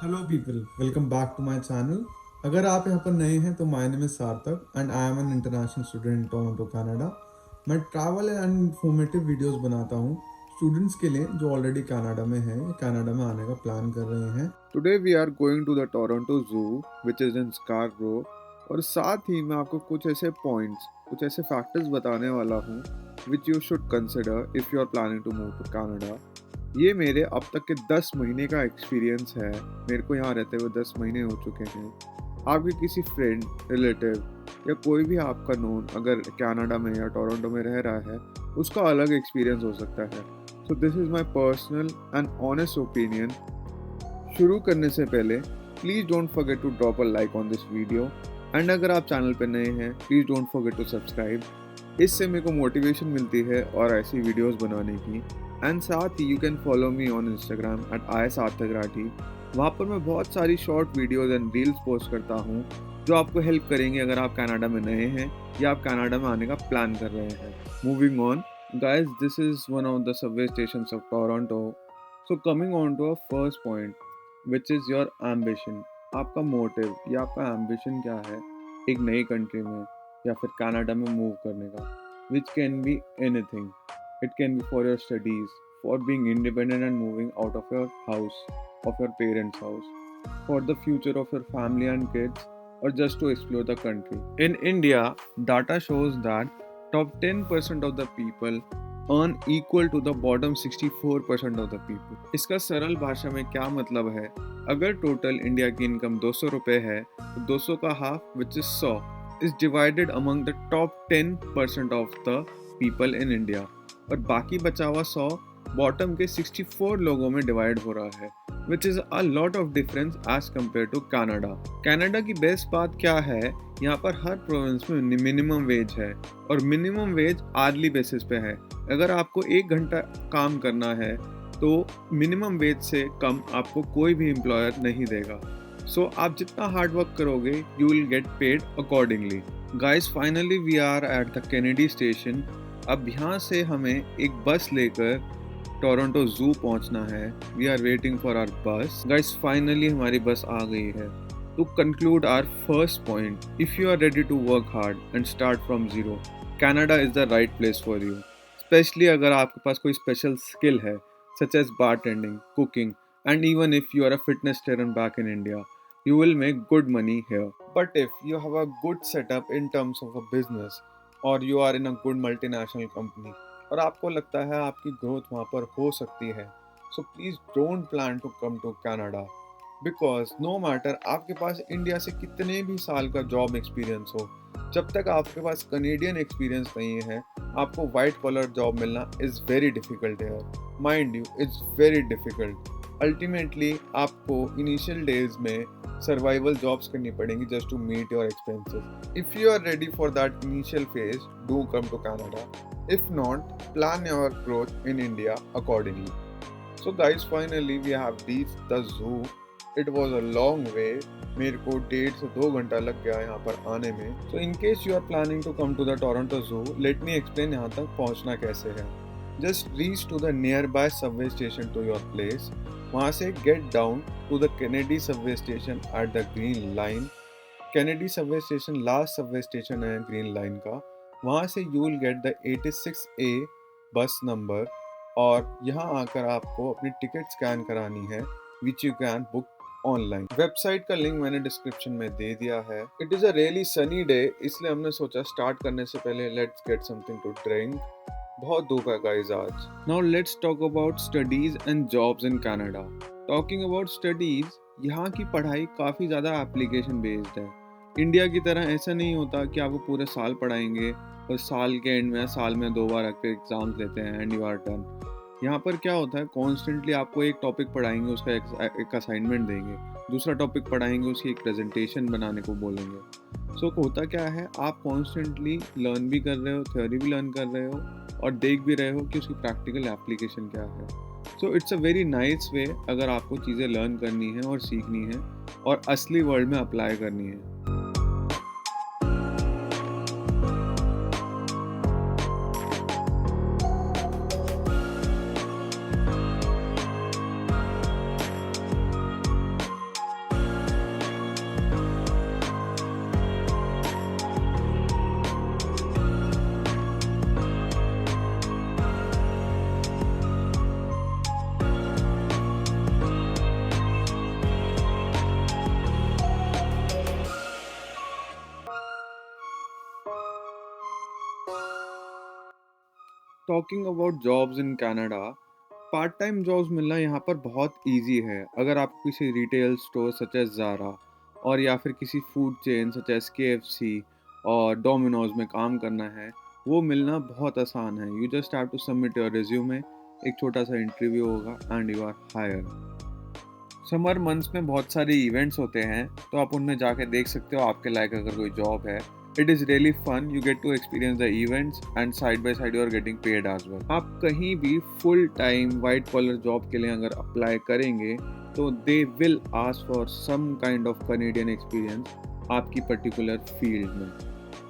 Hello people, welcome back to my channel. अगर आप यहाँ पर नए हैं तो my name is Sarthak and I am an international student in Toronto Canada. मैं ट्रैवल एंड इंफॉर्मेटिव वीडियोस बनाता हूँ स्टूडेंट्स के लिए जो ऑलरेडी कनाडा में हैं या कनाडा में आने का प्लान कर रहे हैं। Today we are going to the Toronto Zoo, which is in Scarborough, और साथ ही मैं आपको कुछ ऐसे पॉइंट्स, कुछ ऐसे फैक्टर्स बताने वाला हूँ which you should consider if you are planning to move to Canada. ये मेरे अब तक के 10 महीने का एक्सपीरियंस है। मेरे को यहाँ रहते हुए 10 महीने हो चुके हैं। आपके किसी फ्रेंड, रिलेटिव या कोई भी आपका नोन अगर कनाडा में या टोरंटो में रह रहा है, उसका अलग एक्सपीरियंस हो सकता है। So this is my personal and honest opinion. शुरू करने से पहले please don't forget to drop a like on this video and अगर आप चैनल पर नए हैं please don't forget to subscribe. इससे मेरे को मोटिवेशन मिलती है और ऐसी वीडियोस बनाने की। एंड साथ ही you can follow me on Instagram at I Sarthak Rathi. वहाँ पर मैं बहुत सारी short videos and reels post करता हूँ जो आपको हेल्प करेंगे अगर आप कनाडा में नए हैं या आप कनाडा में आने का प्लान कर रहे हैं। Moving on guys, this is one of the subway station of Toronto. So coming on to a first point which is your ambition. आपका मोटिव या आपका एम्बिशन क्या है एक नई कंट्री में या फिर कनाडा में मूव करने का। Which can be anything. It can be for your studies, for being independent and moving out of your house, of your parents house, for the future of your family and kids, or just to explore the country. In India, data shows that top 10% of the people earn equal to the bottom 64% of the people. इसका सरल भाषा में क्या मतलब है? अगर total India की income 200 रुपए है तो 200 का half which is 100 is divided among the top 10% of the people in India और बाकी बचा हुआ 100 बॉटम के 64 लोगों में डिवाइड हो रहा है, which is a lot of difference as compared to Canada. Canada की बेस्ट बात क्या है, यहाँ पर हर प्रोविंस में मिनिमम वेज है और मिनिमम वेज आर्ली बेसिस पे है। अगर आपको 1 घंटा काम करना है तो मिनिमम वेज से कम आपको कोई भी एम्प्लॉयर नहीं देगा। सो आप जितना हार्ड वर्क करोगे you will get paid accordingly. Guys, finally we are at the Kennedy station. अब यहाँ से हमें एक बस लेकर टोरंटो जू पहुंचना है। We are waiting for our bus. Guys, finally हमारी बस आ गई है। To conclude our first point, if you are ready to work hard and start from zero, Canada is the right place for you. Specially अगर आपके पास कोई special skill है such as bartending, cooking and even if you are a fitness trainer back in India, you will make good money here. But if you have a good setup in terms of a business or you are in a good multinational company और आपको लगता है आपकी growth वहाँ पर हो सकती है, so please don't plan to come to Canada because no matter आपके पास इंडिया से कितने भी साल का जॉब एक्सपीरियंस हो, जब तक आपके पास कनेडियन एक्सपीरियंस नहीं है आपको वाइट कॉलर जॉब मिलना is very difficult here. Mind you, it's very difficult. Ultimately आपको इनिशियल डेज में सर्वाइवल जॉब्स करनी पड़ेंगी just to meet your expenses. If you are ready for that initial phase, do come to Canada. If not, plan your growth in India accordingly. So guys, finally we have reached the zoo. It was a long way. मेरे को 1.5 से 2 घंटा लग गया यहाँ पर आने में। So in case you are planning to come to the Toronto zoo, let me explain यहाँ तक पहुँचना कैसे है। Just reach to the nearby subway station to your place. वहाँ से get down to the Kennedy subway station at the green line. Kennedy subway station last subway station है green line का। वहाँ से you will get the 86A बस number और यहाँ आकर आपको अपनी टिकट स्कैन करानी है which you can book online. Website का लिंक मैंने डिस्क्रिप्शन में दे दिया है। It is a really sunny day, इसलिए हमने सोचा स्टार्ट करने से पहले let's get something to drink. बहुत धूप है गाइस आज। Now let's talk about studies and jobs in Canada. Talking about studies, यहाँ की पढ़ाई काफ़ी ज़्यादा एप्लीकेशन बेस्ड है। इंडिया की तरह ऐसा नहीं होता कि आपको पूरे साल पढ़ाएंगे और साल के एंड में साल में 2 बार आपके एग्जाम्स लेते हैं एंड यू आर डन। यहाँ पर क्या होता है, कॉन्स्टेंटली आपको एक टॉपिक पढ़ाएंगे, उसका एक असाइनमेंट देंगे, दूसरा टॉपिक पढ़ाएंगे, उसकी एक प्रेजेंटेशन बनाने को बोलेंगे। सो होता क्या है, आप कॉन्स्टेंटली लर्न भी कर रहे हो, थ्योरी भी लर्न कर रहे हो और देख भी रहे हो कि उसकी प्रैक्टिकल एप्लीकेशन क्या है। So it's a very nice way अगर आपको चीज़ें लर्न करनी है और सीखनी है और असली वर्ल्ड में अप्लाई करनी है। Talking about jobs in Canada, part time jobs मिलना यहाँ पर बहुत इजी है। अगर आपको किसी retail store such as Zara और या फिर किसी food chain such as KFC और डोमिनोज में काम करना है, वो मिलना बहुत आसान है। You just have to submit your resume, एक छोटा सा इंटरव्यू होगा and you are hire. Summer months में बहुत सारे इवेंट्स होते हैं, तो आप उनमें जाके देख सकते हो आपके लायक अगर कोई जॉब है। It is really fun, you get to experience the events and side by side you are getting paid as well. आप कहीं भी full time white collar job के लिए अगर अप्लाई करेंगे तो they will ask for some kind of Canadian experience आपकी particular field में।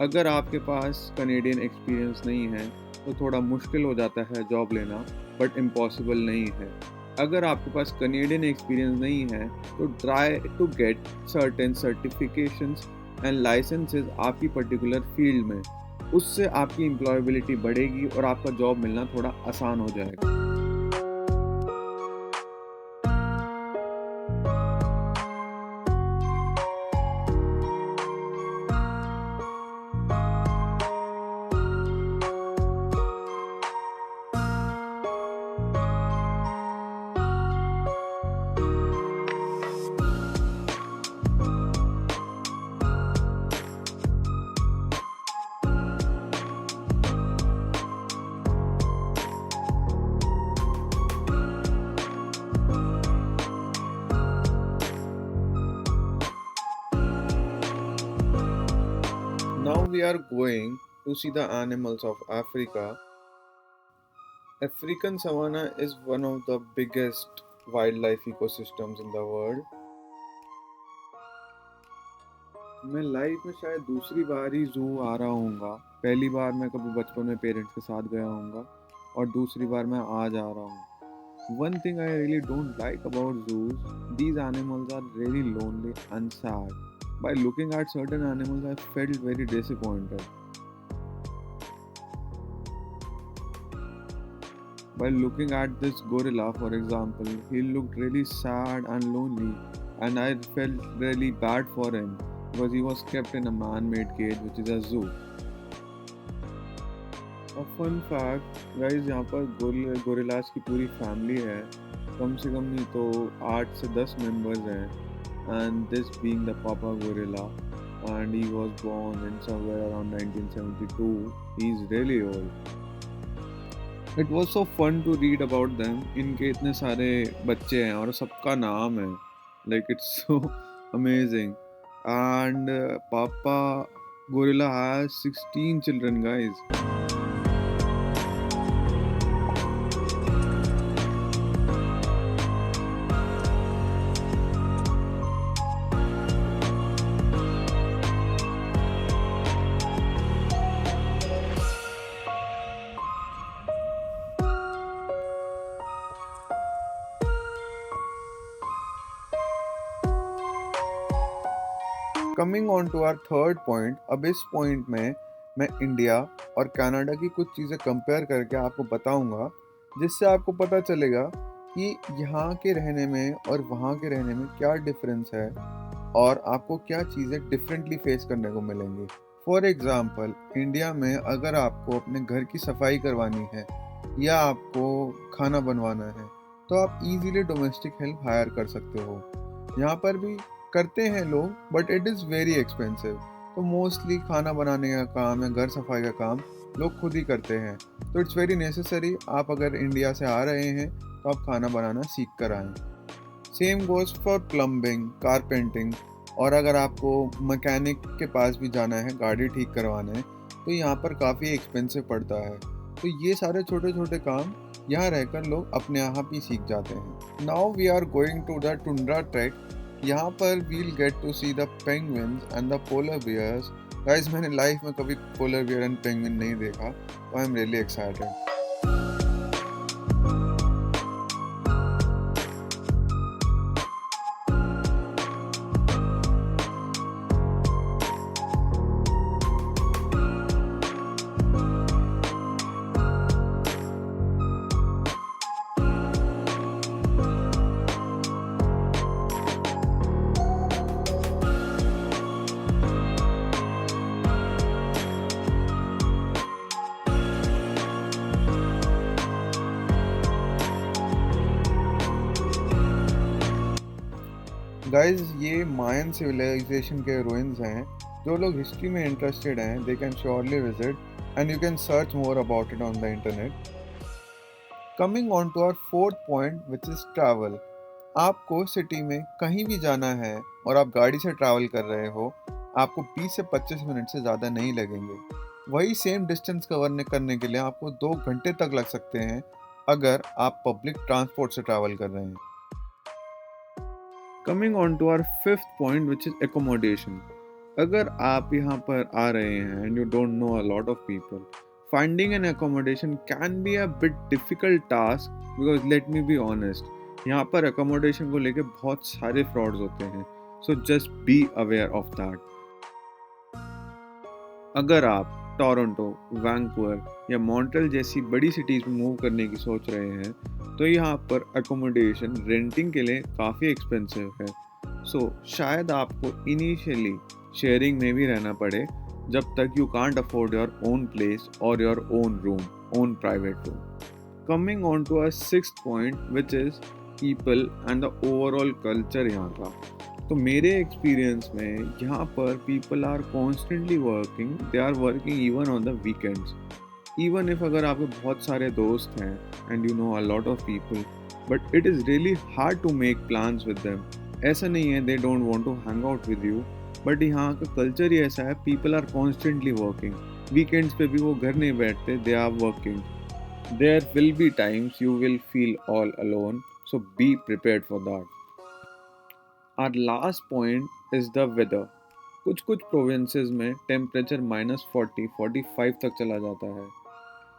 अगर आपके पास कनेडियन एक्सपीरियंस नहीं है तो थोड़ा मुश्किल हो जाता है जॉब लेना, बट इम्पॉसिबल नहीं है। अगर आपके पास कनेडियन एक्सपीरियंस नहीं है तो try to get certain certifications and licenses आपकी पर्टिकुलर फील्ड में। उससे आपकी एम्प्लॉयबिलिटी बढ़ेगी और आपका जॉब मिलना थोड़ा आसान हो जाएगा। Now we are going to see the animals of Africa. African savanna is one of the biggest wildlife ecosystems in the world. मैं लाइफ में शायद दूसरी बार ही जू आ रहा हूँगा। पहली बार मैं कभी बचपन में पेरेंट्स के साथ गया हूँगा और दूसरी बार मैं आज आ रहा हूँ। One thing I really don't like about zoos, these animals are really lonely and sad. By looking at certain animals, I felt very disappointed. By looking at this gorilla, for example, he looked really sad and lonely, and I felt really bad for him because he was kept in a man-made cage, which is a zoo. A fun fact, guys, यहाँ पर gorillas की पूरी family है। कम से कम नहीं तो 8 से 10 members हैं, and this being the Papa gorilla, and he was born in somewhere around 1972. He's really old. It was so fun to read about them. इनके इतने सारे बच्चे हैं और सबका नाम है, like it's so amazing. And Papa gorilla has 16 children, guys. Coming on to our third point, अब इस पॉइंट में मैं इंडिया और कनाडा की कुछ चीज़ें कंपेयर करके आपको बताऊंगा, जिससे आपको पता चलेगा कि यहाँ के रहने में और वहाँ के रहने में क्या डिफरेंस है और आपको क्या चीज़ें डिफरेंटली फेस करने को मिलेंगी। फॉर एग्ज़ाम्पल, इंडिया में अगर आपको अपने घर की सफाई करवानी है या आपको खाना बनवाना है तो आप इजीली डोमेस्टिक हेल्प हायर कर सकते हो। यहाँ पर भी करते हैं लोग, but it is very expensive. तो मोस्टली खाना बनाने का काम या घर सफाई का काम लोग खुद ही करते हैं। तो इट्स वेरी नेसेसरी, आप अगर इंडिया से आ रहे हैं तो आप खाना बनाना सीख कर आएँ। Same goes for plumbing, carpentry, और अगर आपको मैकेनिक के पास भी जाना है, गाड़ी ठीक करवाना है, तो यहाँ पर काफ़ी एक्सपेंसिव पड़ता है। तो ये सारे छोटे छोटे काम यहाँ रहकर लोग अपने आप ही सीख जाते हैं। Now we are going to the tundra track. यहाँ पर we'll get to see the penguins and the polar bears. Guys, मैंने लाइफ में कभी पोलर बियर एंड पेंगुइन नहीं देखा, तो I am really excited. Guys ये मायन सिविलाइजेशन के ruins हैं. जो लोग हिस्ट्री में इंटरेस्टेड हैं they can surely visit and you can search more about it on the internet. Coming on to our fourth point which is travel. आपको city में कहीं भी जाना है और आप गाड़ी से ट्रैवल कर रहे हो, आपको 20 से 25 मिनट से ज़्यादा नहीं लगेंगे. वही सेम डिस्टेंस कवर करने के लिए आपको 2 घंटे तक लग सकते हैं अगर आप पब्लिक ट्रांसपोर्ट से ट्रैवल कर रहे हैं. Coming on to our fifth point which is accommodation. अगर आप यहाँ पर आ रहे हैं and you don't know a lot of people, finding an accommodation can be a bit difficult task because let me be honest, यहाँ पर accommodation को लेके बहुत सारे फ्रॉड्स होते हैं. So just be aware of that. अगर आप टोरंटो, वैंकूवर या मॉन्ट्रियल जैसी बड़ी सिटीज़ में मूव करने की सोच रहे हैं तो यहाँ पर एकोमोडेशन रेंटिंग के लिए काफ़ी एक्सपेंसिव है. सो शायद आपको इनिशियली शेयरिंग में भी रहना पड़े जब तक you can't afford your own place और your own room, own private room. Coming on to a sixth point which is people and the overall culture यहाँ का. तो मेरे एक्सपीरियंस में यहाँ पर people are constantly working, they are working even on the weekends. Even if अगर आपके बहुत सारे दोस्त हैं and you know a lot of people, but it is really hard to make plans with them. ऐसा नहीं है they don't want to hang out with you, but यहाँ का कल्चर ही ऐसा है, people are constantly working. Weekends पे भी वो घर नहीं बैठते, they are working. There will be times you will feel all alone, so be prepared for that. Our last point is the weather. कुछ प्रोविंसेस में टेम्परेचर -40-45 तक चला जाता है.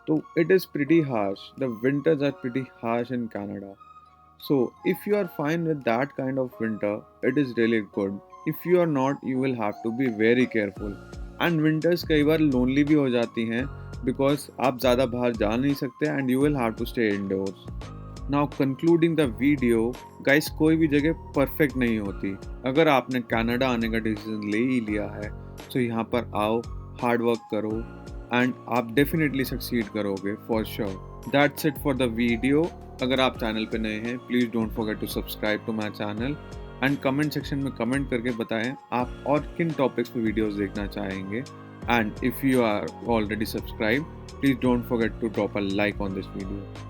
तो it is pretty harsh. The winters are pretty harsh in Canada. So if you are fine with that kind of winter, it is really good. If you are not, you will have to be very careful. And winters कई बार lonely भी हो जाती हैं because आप ज़्यादा बाहर जा नहीं सकते and you will have to stay indoors. Now concluding the video, guys कोई भी जगह परफेक्ट नहीं होती. अगर आपने कनाडा आने का डिसीजन ले ही लिया है तो यहाँ पर आओ, हार्ड वर्क करो एंड आप डेफिनेटली सक्सीड करोगे for sure. That's it for the video. अगर आप चैनल पे नए हैं please don't forget to subscribe to my channel and comment section में कमेंट करके बताएं आप और किन टॉपिक्स पे वीडियोस देखना चाहेंगे. And if you are already subscribe, please don't forget to drop a like on this video.